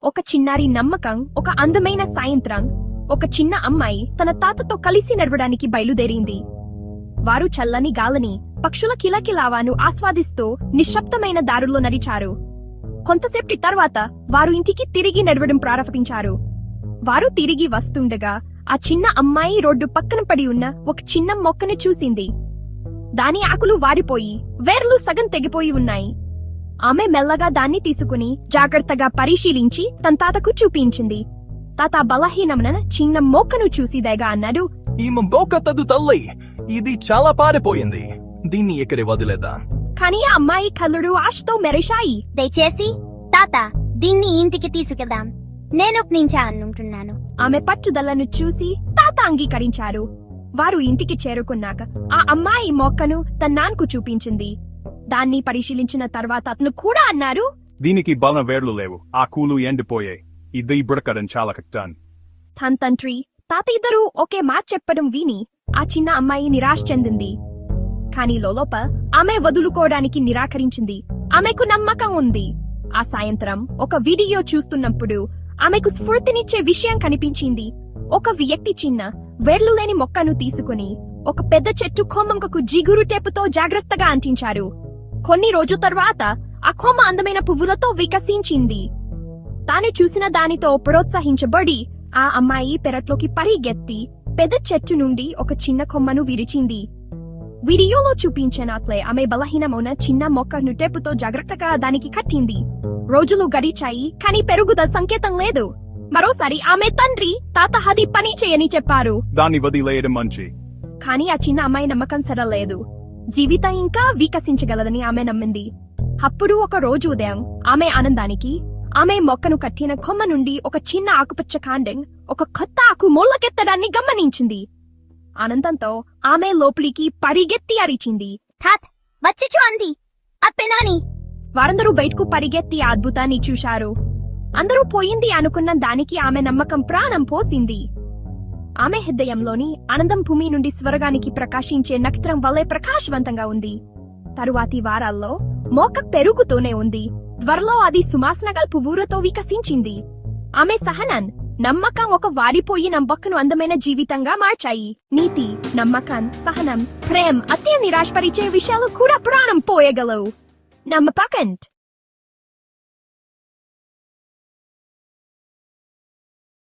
ఒక చిన్నారి నమ్మకం. ఒక అందమైన సాయంత్రం ఒక చిన్న అమ్మాయి తన తాతతో కలిసి నడవడానికి బయలుదేరింది. వారు చల్లని గాలిని, పక్షుల కిలకిలావాను ఆస్వాదిస్తూ నిశ్శబ్దమైన దారుల్లో నడిచారు. కొంతసేపటి తర్వాత వారు ఇంటికి తిరిగి నడవడం ప్రారంభించారు. వారు తిరిగి వస్తుండగా ఆ చిన్న అమ్మాయి రోడ్డు పక్కన పడి ఉన్న ఒక చిన్న మొక్కను చూసింది. దాని ఆకులు వాడిపోయి వేర్లు సగం తెగిపోయి ఉన్నాయి. ఆమె మెల్లగా దాన్ని తీసుకుని జాగ్రత్తగా పరిశీలించి తన తాతకు చూపించింది. తాత బలహీనమైన చిన్న మొక్కను చూసి దయగా అన్నాడు, ఈ మొక్క తదు తల్లి, ఇది చాలా పారిపోయింది, దీన్ని ఎక్కడే వదిలేద్దాం. కానీ ఆ అమ్మాయి కళ్ళుడు ఆశతో మెరిశాయి. దయచేసి తాత, దీన్ని ఇంటికి తీసుకెళ్దాం, నేను అనుకుంటున్నాను. ఆమె పట్టుదలను చూసి తాత అంగీకరించారు. వారు ఇంటికి చేరుకున్నాక ఆ అమ్మాయి మొక్కను తన నాన్నకు చూపించింది. దాన్ని పరిశీలించిన తర్వాత అతను కూడా అన్నారు, దీనికి బలం వేర్లు లేవు, ఆ కూలు ఎండిపోయాయి, ఇది బ్రతకడం చాలా కష్టం. తన తండ్రి, తాత ఇద్దరూ ఒకే మాట చెప్పడం విని ఆ చిన్న అమ్మాయి నిరాశ చెందింది. కాని లోలోప ఆమె వదులుకోవడానికి నిరాకరించింది. ఆమెకు నమ్మకం ఉంది. ఆ సాయంత్రం ఒక వీడియో చూస్తున్నప్పుడు ఆమెకు స్ఫూర్తినిచ్చే విషయం కనిపించింది. ఒక వ్యక్తి చిన్న వేర్లు లేని మొక్కను తీసుకుని ఒక పెద్ద చెట్టు కొమ్మకు జిగురు టేపుతో జాగ్రత్తగా అంటించారు. కొన్ని రోజుల తర్వాత ఆ కొమ్మ అందమైన పువ్వులతో వికసించింది. తాను చూసిన దానితో ప్రోత్సహించబడి ఆ అమ్మాయి పెరట్లోకి పరిగెత్తి పెద్ద చెట్టు నుండి ఒక చిన్న కొమ్మను విరిచింది. వీడియోలో చూపించినట్లే ఆమె బలహీనమైన చిన్న మొక్కను టేపుతో జాగ్రత్తగా దానికి కట్టింది. రోజులు గడిచాయి, కానీ పెరుగుదల సంకేతం లేదు. మరోసారి ఆమె తండ్రి, తాత అది పని చేయని చెప్పారు. దాన్ని వదిలేయడం మంచి. కానీ ఆ చిన్న అమ్మాయి నమ్మకం సరలేదు. జీవితం ఇంకా వికసించగలదని ఆమె నమ్మింది. అప్పుడు ఒక రోజు ఉదయం ఆమె ఆనందానికి ఆమె మొక్కను కట్టిన కొమ్మ నుండి ఒక చిన్న ఆకుపచ్చ కాండం, ఒక కొత్త ఆకు మొలకెత్తడాన్ని గమనించింది. ఆనందంతో ఆమె లోపలికి పరిగెత్తి అరిచింది, తాత్ వచ్చి చూడండి, అప్పెనాని. వారందరూ బయటకు పరిగెత్తి ఆ అద్భుతాన్ని చూశారు. అందరూ పోయింది అనుకున్న దానికి ఆమె నమ్మకం ప్రాణం పోసింది. ఆమె హృదయంలోని ఆనందం భూమి నుండి స్వర్గానికి ప్రకాశించే నక్షత్రం వల్లే ప్రకాశవంతంగా ఉంది. తరువాతి వారాల్లో మొక్క పెరుగుతూనే ఉంది. త్వరలో అది సువాసనగల పువ్వులతో వికసించింది. ఆమె సహనం, నమ్మకం ఒక వాడిపోయిన మొక్కను అందమైన జీవితంగా మార్చాయి. నీతి, నమ్మకం, సహనం, ప్రేమ, అత్యంత నిరాశపరిచే విషయాలు కూడా ప్రాణం పోయగలవు. నమ్మకండి.